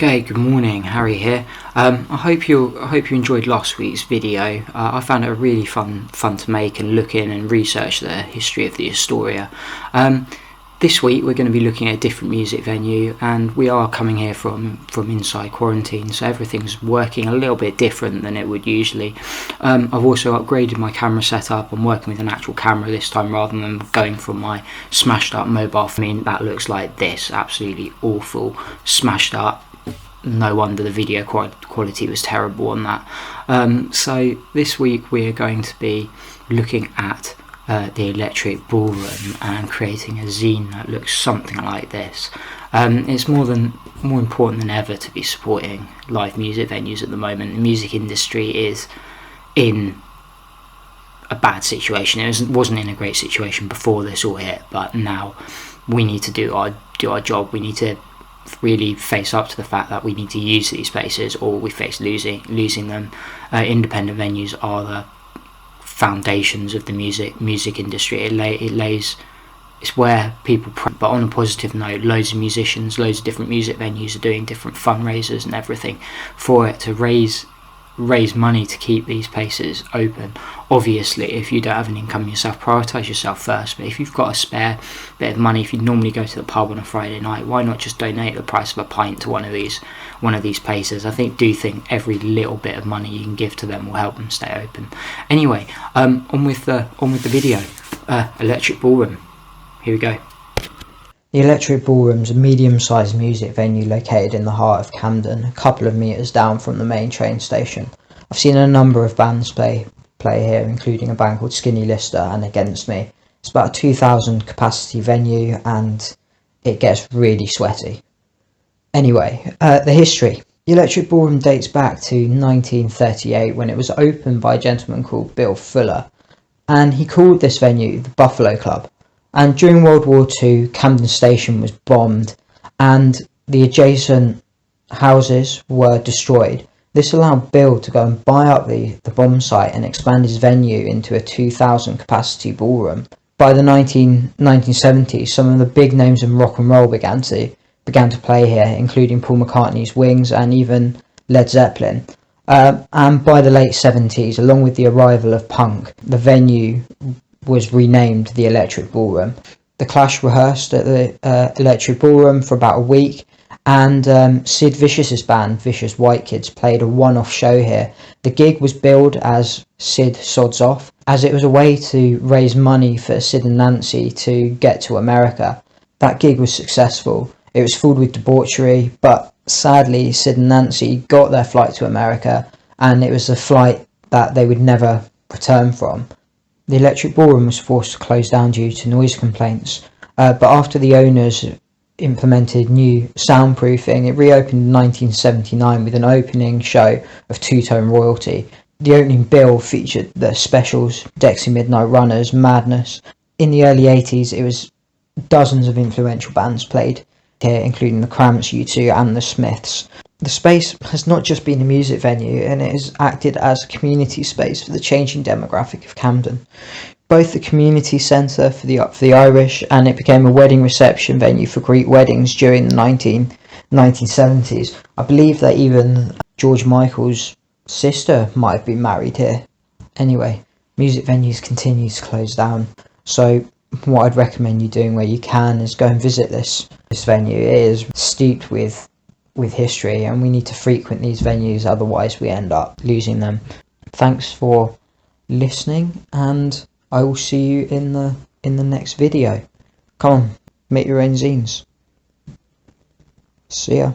Okay, good morning, Harry here. I hope you enjoyed last week's video. I found it really fun to make and look in and research the history of the Astoria. This week we're going to be looking at a different music venue, and we are coming here from inside quarantine, so everything's working a little bit different than it would usually. I've also upgraded my camera setup. I'm working with an actual camera this time rather than going from my smashed up mobile phone. That looks like this, absolutely awful, smashed up. No wonder the video quality was terrible on that. So this week we are going to be looking at the Electric Ballroom and creating a zine that looks something like this. It's more important than ever to be supporting live music venues at the moment. The music industry is in a bad situation. It wasn't in a great situation before this all hit, but now we need to do our job. We need to really face up to the fact that we need to use these spaces, or we face losing them. Independent venues are the foundations of the music industry. It's where people but on a positive note, loads of musicians, loads of different music venues are doing different fundraisers and everything for it to raise money to keep these places open. Obviously, if you don't have an income yourself, prioritise yourself first, but if you've got a spare bit of money, if you normally go to the pub on a Friday night, why not just donate the price of a pint to one of these places? I think every little bit of money you can give to them will help them stay open. Anyway, on with the video. Electric Ballroom, here we go. The Electric Ballroom is a medium-sized music venue located in the heart of Camden, a couple of metres down from the main train station. I've seen a number of bands play here, including a band called Skinny Lister and Against Me. It's about a 2,000 capacity venue and it gets really sweaty. Anyway, the history. The Electric Ballroom dates back to 1938 when it was opened by a gentleman called Bill Fuller, and he called this venue the Buffalo Club. And during World War II, Camden Station was bombed and the adjacent houses were destroyed. This allowed Bill to go and buy up the bomb site and expand his venue into a 2,000 capacity ballroom. By the 1970s, some of the big names in rock and roll began to play here, including Paul McCartney's Wings and even Led Zeppelin. And by the late 70s, along with the arrival of punk, the venue was renamed the Electric Ballroom. The Clash rehearsed at the Electric Ballroom for about a week, and Sid Vicious's band, Vicious White Kids, played a one-off show here. The gig was billed as Sid Sods Off, as it was a way to raise money for Sid and Nancy to get to America. That gig was successful. It was filled with debauchery, but sadly Sid and Nancy got their flight to America, and it was a flight that they would never return from. The Electric Ballroom was forced to close down due to noise complaints, but after the owners implemented new soundproofing, it reopened in 1979 with an opening show of Two-Tone Royalty. The opening bill featured the Specials, Dexy Midnight Runners, Madness. In the early 80s, it was dozens of influential bands played here, including the Cramps, U2 and the Smiths. The space has not just been a music venue, and it has acted as a community space for the changing demographic of Camden. Both the community centre for the Irish, and it became a wedding reception venue for Greek weddings during the 1970s. I believe that even George Michael's sister might have been married here. Anyway, music venues continue to close down, so what I'd recommend you doing where you can is go and visit this venue. It is steeped with history, and we need to frequent these venues, otherwise we end up losing them. Thanks for listening, and I will see you in the next video. Come on, make your own zines. See ya.